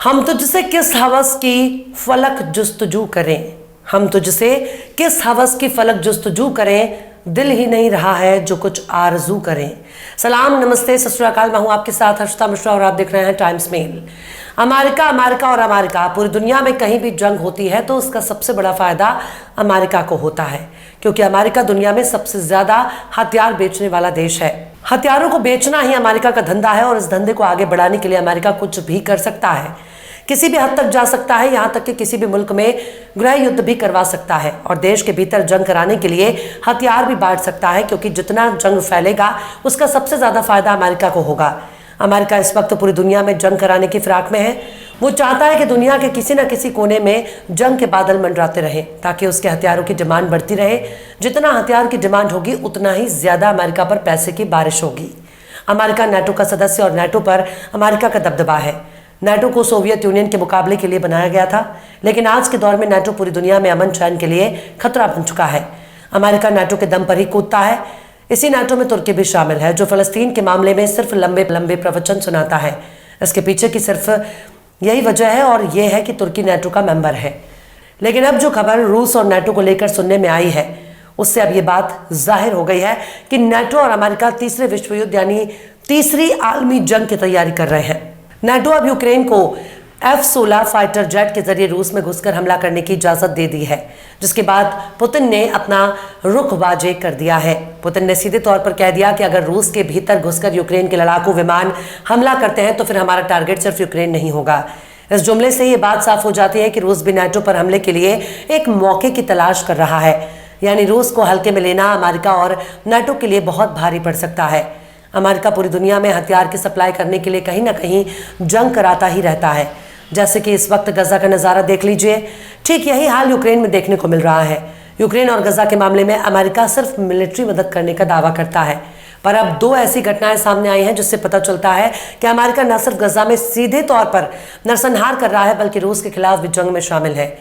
हम तुझसे किस हवस की फलक जुस्तजू करें, हम तुझसे किस हवस की फलक जुस्तजू करें, दिल ही नहीं रहा है जो कुछ आरजू करें। सलाम, नमस्ते, सत श्री अकाल। मैं हूं आपके साथ हर्षिता मिश्रा और आप देख रहे हैं टाइम्स मेल। अमेरिका अमेरिका और अमेरिका, पूरी दुनिया में कहीं भी जंग होती है तो उसका सबसे बड़ा फायदा अमेरिका को होता है, क्योंकि अमेरिका दुनिया में सबसे ज्यादा हथियार बेचने वाला देश है। हथियारों को बेचना ही अमेरिका का धंधा है और इस धंधे को आगे बढ़ाने के लिए अमेरिका कुछ भी कर सकता है, किसी भी हद तक जा सकता है, यहां तक कि किसी भी मुल्क में गृह युद्ध भी करवा सकता है और देश के भीतर जंग कराने के लिए हथियार भी बांट सकता है, क्योंकि जितना जंग फैलेगा उसका सबसे ज्यादा फायदा अमेरिका को होगा। अमेरिका इस वक्त पूरी दुनिया में जंग कराने की फिराक में है। वो चाहता है कि दुनिया के किसी न किसी कोने में जंग के बादल मंडराते रहें ताकि उसके हथियारों की डिमांड बढ़ती रहे। जितना हथियार की डिमांड होगी उतना ही ज्यादा अमेरिका पर पैसे की बारिश होगी। अमेरिका नाटो का सदस्य और नाटो पर अमेरिका का दबदबा है। नाटो को सोवियत यूनियन के मुकाबले के लिए बनाया गया था, लेकिन आज के दौर में नाटो पूरी दुनिया में अमन चैन के लिए खतरा बन चुका है। अमेरिका नाटो के दम पर ही कूदता है। इसी नाटो में तुर्की भी शामिल है, जो फलस्तीन के मामले में सिर्फ लंबे लंबे प्रवचन सुनाता है। इसके पीछे की सिर्फ यही वजह है और यह है कि तुर्की नाटो का मेंबर है। लेकिन अब जो खबर रूस और नाटो को लेकर सुनने में आई है, उससे अब ये बात जाहिर हो गई है कि नाटो और अमेरिका तीसरे विश्व युद्ध यानी तीसरी आलमी जंग की तैयारी कर रहे हैं। नाटो अब यूक्रेन को F-16 फाइटर जेट के जरिए रूस में घुसकर हमला करने की इजाजत दे दी है, जिसके बाद पुतिन ने अपना रुख वाजे कर दिया है। पुतिन ने सीधे तौर पर कह दिया कि अगर रूस के भीतर घुसकर यूक्रेन के लड़ाकू विमान हमला करते हैं तो फिर हमारा टारगेट सिर्फ यूक्रेन नहीं होगा। इस जुमले से ये बात साफ हो जाती है कि रूस भी नाटो पर हमले के लिए एक मौके की तलाश कर रहा है, यानी रूस को हल्के में लेना अमेरिका और नाटो के लिए बहुत भारी पड़ सकता है। अमेरिका पूरी दुनिया में हथियार की सप्लाई करने के लिए कहीं ना कहीं जंग कराता ही रहता है, जैसे कि इस वक्त गजा का नज़ारा देख लीजिए। ठीक यही हाल यूक्रेन में देखने को मिल रहा है। यूक्रेन और गजा के मामले में अमेरिका सिर्फ मिलिट्री मदद करने का दावा करता है, पर अब दो ऐसी घटनाएं सामने आई हैं जिससे पता चलता है कि अमेरिका न सिर्फ गजा में सीधे तौर पर नरसंहार कर रहा है, बल्कि रूस के खिलाफ भी जंग में शामिल है।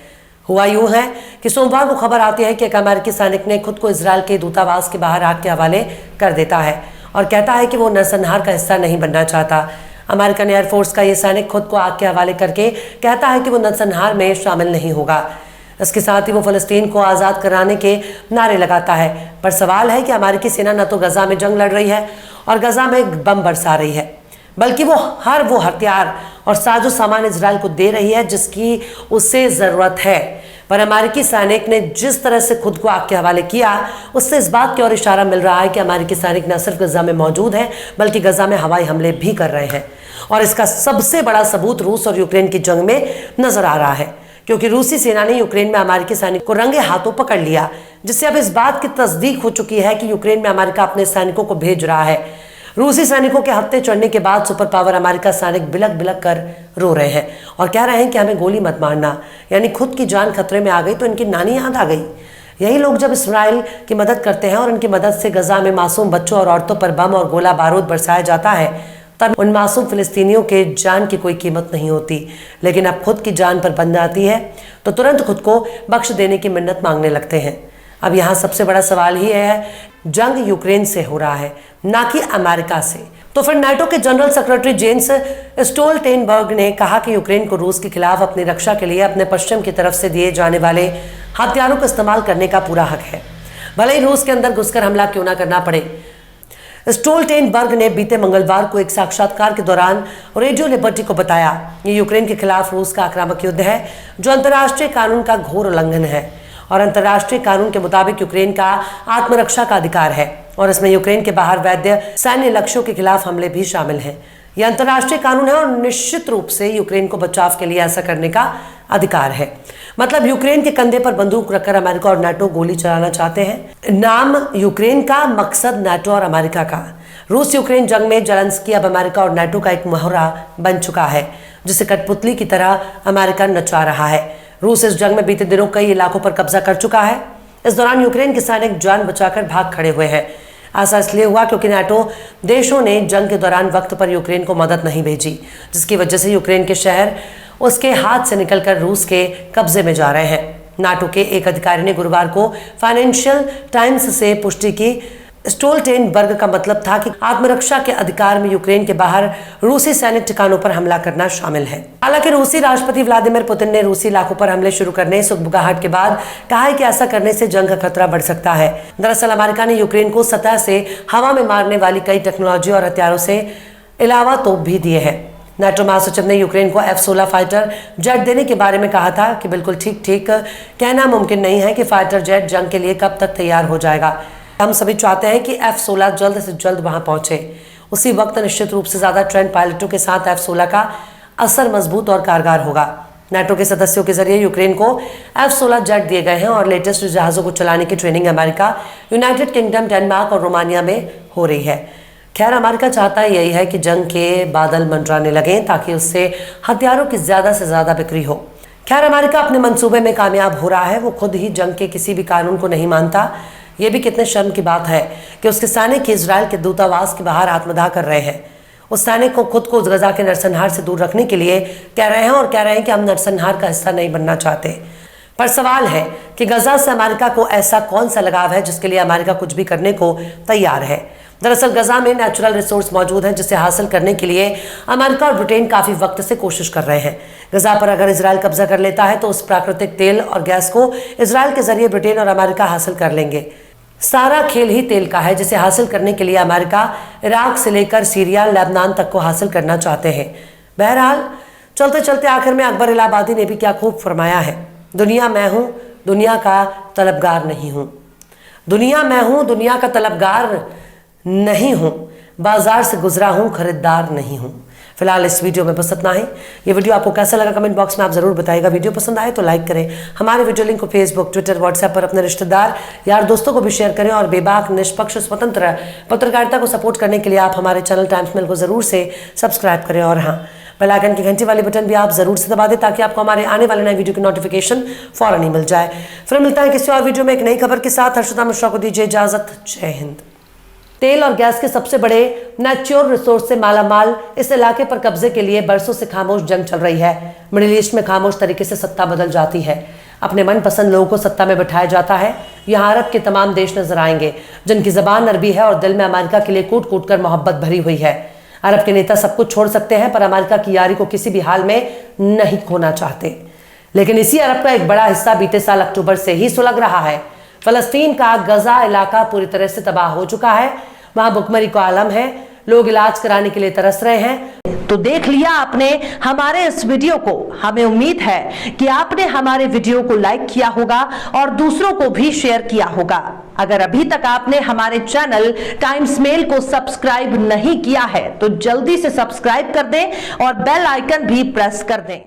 हुआ यूं है कि सोमवार को खबर आती है कि एक अमेरिकी सैनिक ने खुद को इजरायल के दूतावास के बाहर आग के हवाले कर देता है और कहता है कि वो नरसंहार का हिस्सा नहीं बनना चाहता। अमेरिकन एयरफोर्स का ये सैनिक खुद को आग के हवाले करके कहता है कि वो नरसंहार में शामिल नहीं होगा। इसके साथ ही वो फलस्तीन को आज़ाद कराने के नारे लगाता है। पर सवाल है कि अमेरिकी सेना न तो गजा में जंग लड़ रही है और गजा में बम बरसा रही है, बल्कि वो हथियार और साजो सामान इजरायल को दे रही है जिसकी उसे ज़रूरत है। पर अमेरिकी सैनिक ने जिस तरह से खुद को आग के हवाले किया, उससे इस बात की ओर इशारा मिल रहा है कि अमेरिकी सैनिक न सिर्फ गजा में मौजूद हैं, बल्कि गजा में हवाई हमले भी कर रहे हैं। और इसका सबसे बड़ा सबूत रूस और यूक्रेन की जंग में नजर आ रहा है, क्योंकि रूसी सेना ने यूक्रेन में अमेरिकी सैनिक को रंगे हाथों पकड़ लिया, जिससे अब इस बात की तस्दीक हो चुकी है कि यूक्रेन में अमेरिका अपने सैनिकों को भेज रहा है। रूसी सैनिकों के हफ्ते चढ़ने के बाद सुपर पावर अमेरिका सैनिक बिलक बिलक कर रो रहे हैं और कह रहे हैं कि हमें गोली मत मारना, यानी खुद की जान खतरे में आ गई तो इनकी नानी याद आ गई। यही लोग जब इस्राइल की मदद करते हैं और उनकी मदद से गजा में मासूम बच्चों और औरतों पर बम और गोला बारूद बरसाया जाता है, तब उन मासूम फिलिस्तीनियों के जान की कोई कीमत नहीं होती। लेकिन अब खुद की जान पर बन जाती है तो तुरंत खुद को बख्श देने की मिन्नत मांगने लगते हैं। अब यहाँ सबसे बड़ा सवाल ही है, जंग यूक्रेन से हो रहा है ना कि अमेरिका से। तो फिर नाटो के जनरल सेक्रेटरी जेन्स स्टोल्टेनबर्ग ने कहा कि यूक्रेन को रूस के खिलाफ अपनी रक्षा के लिए अपने पश्चिम की तरफ से दिए जाने वाले हथियारों का इस्तेमाल करने का पूरा हक है, भले ही रूस के अंदर घुसकर हमला क्यों ना करना पड़े। स्टोल्टेनबर्ग ने बीते मंगलवार को एक साक्षात्कार के दौरान रेडियो लिबर्टी को बताया, ये यूक्रेन के खिलाफ रूस का आक्रामक युद्ध है जो अंतर्राष्ट्रीय कानून का घोर उल्लंघन है और अंतर्राष्ट्रीय कानून के मुताबिक यूक्रेन का आत्मरक्षा का अधिकार है और इसमें यूक्रेन के बाहर वैध सैन्य लक्ष्यों के खिलाफ हमले भी शामिल हैं। यह अंतर्राष्ट्रीय कानून है और निश्चित रूप से यूक्रेन को बचाव के लिए ऐसा करने का अधिकार है। मतलब यूक्रेन के कंधे पर बंदूक रखकर अमेरिका और नाटो गोली चलाना चाहते हैं। नाम यूक्रेन का, मकसद नाटो और अमेरिका का। रूस यूक्रेन जंग में जेलेंस्की अब अमेरिका और नाटो का एक मोहरा बन चुका है, जिसे कठपुतली की तरह अमेरिका नचा रहा है। रूस इस जंग में बीते दिनों कई इलाकों पर कब्जा कर चुका है। इस दौरान यूक्रेन के सैनिक जान बचाकर भाग खड़े हुए हैं। ऐसा इसलिए हुआ क्योंकि नाटो देशों ने जंग के दौरान वक्त पर यूक्रेन को मदद नहीं भेजी, जिसकी वजह से यूक्रेन के शहर उसके हाथ से निकलकर रूस के कब्जे में जा रहे हैं। नाटो के एक अधिकारी ने गुरुवार को फाइनेंशियल टाइम्स से पुष्टि की स्टोल्टेनबर्ग का मतलब था कि आत्मरक्षा के अधिकार में यूक्रेन के बाहर रूसी सैनिक ठिकानों पर हमला करना शामिल है। हालांकि रूसी राष्ट्रपति व्लादिमीर पुतिन ने रूसी इलाकों पर हमले शुरू करने से उकबुगाहट के बाद कहा है कि ऐसा करने से जंग का खतरा बढ़ सकता है। दरअसल अमेरिका ने यूक्रेन को सतह से हवा में मारने वाली कई टेक्नोलॉजी और हथियारों से अलावा तोप भी दिए हैं। नाटो महासचिव ने यूक्रेन को F-16 फाइटर जेट देने के बारे में कहा था कि बिल्कुल ठीक कहना मुमकिन नहीं है कि फाइटर जेट जंग के लिए कब तक तैयार हो जाएगा। हम सभी चाहते हैं कि F-16 जल्द से जल्द वहां पहुंचे। उसी वक्त निश्चित रूप से ज्यादा ट्रेंड पायलटों के साथ F-16 का असर मजबूत और कारगर होगा। नाटो के सदस्यों के जरिए यूक्रेन को F-16 जेट दिए गए हैं और लेटेस्ट जहाजों को चलाने की training America, United kingdom, Denmark और रोमानिया में हो रही है। खैर, अमेरिका चाहता यही है कि जंग के बादल मंडराने लगें ताकि उससे हथियारों की ज्यादा से ज्यादा बिक्री हो। खैर, अमेरिका अपने मंसूबे में कामयाब हो रहा है। वो खुद ही जंग के किसी भी कानून को नहीं मानता। ये भी कितने शर्म की बात है कि उसके सैनिक इजराइल के दूतावास के बाहर आत्मदाह कर रहे हैं। उस सैनिक को खुद को गजा के नरसंहार से दूर रखने के लिए कह रहे हैं कि हम नरसंहार का हिस्सा नहीं बनना चाहते। पर सवाल है कि गजा से अमेरिका को ऐसा कौन सा लगाव है जिसके लिए अमेरिका कुछ भी करने को तैयार है। दरअसल गजा में नेचुरल रिसोर्स मौजूद हैं जिसे हासिल करने के लिए अमेरिका और ब्रिटेन काफी वक्त से कोशिश कर रहे हैं। गजा पर अगर इजराइल कब्जा कर लेता है तो उस प्राकृतिक तेल और गैस को इजराइल के जरिए ब्रिटेन और अमेरिका हासिल कर लेंगे। सारा खेल ही तेल का है जिसे हासिल करने के लिए अमेरिका इराक से लेकर सीरिया, लेबनान तक को हासिल करना चाहते हैं। बहरहाल चलते चलते आखिर में अकबर इलाहाबादी ने भी क्या खूब फरमाया है, दुनिया मैं हूं, दुनिया का तलबगार नहीं हूं। दुनिया मैं हूं, दुनिया का तलबगार नहीं हूं, बाजार से गुजरा हूं, खरीदार नहीं हूं। फिलहाल इस वीडियो में बस इतना ही। ये वीडियो आपको कैसा लगा कमेंट बॉक्स में आप जरूर बताइएगा। वीडियो पसंद आए तो लाइक करें। हमारे वीडियो लिंक को फेसबुक, ट्विटर, व्हाट्सएप पर अपने रिश्तेदार, यार, दोस्तों को भी शेयर करें और बेबाक, निष्पक्ष, स्वतंत्र पत्रकारिता को सपोर्ट करने के लिए आप हमारे चैनल टाइम्स मेल को जरूर से सब्सक्राइब करें। और हाँ, बेल आइकन की घंटी वाली बटन भी आप जरूर से दबा दें ताकि आपको हमारे आने वाले नए वीडियो की नोटिफिकेशन फौरन ही मिल जाए। फिर मिलता है किसी और वीडियो में एक नई खबर के साथ। हर्षिता मिश्रा को दीजिए इजाजत। जय हिंद। तेल और गैस के सबसे बड़े नेचुरल रिसोर्स से मालामाल इस इलाके पर कब्जे के लिए बरसों से खामोश जंग चल रही है। मिडिल ईस्ट में खामोश तरीके से सत्ता बदल जाती है। अपने मनपसंद लोगों को सत्ता में बिठाया जाता है। यहाँ अरब के तमाम देश नजर आएंगे जिनकी जबान अरबी है और दिल में अमेरिका के लिए कूट कूट कर मोहब्बत भरी हुई है। अरब के नेता सब कुछ छोड़ सकते हैं पर अमेरिका की यारी को किसी भी हाल में नहीं खोना चाहते। लेकिन इसी अरब का एक बड़ा हिस्सा बीते साल अक्टूबर से ही सुलग रहा है। फलस्तीन का गजा इलाका पूरी तरह से तबाह हो चुका है। वहां भुखमरी का आलम है। लोग इलाज कराने के लिए तरस रहे हैं। तो देख लिया आपने हमारे इस वीडियो को। हमें उम्मीद है कि आपने हमारे वीडियो को लाइक किया होगा और दूसरों को भी शेयर किया होगा। अगर अभी तक आपने हमारे चैनल टाइम्स मेल को सब्सक्राइब नहीं किया है तो जल्दी से सब्सक्राइब कर दें और बेल आइकन भी प्रेस कर दें।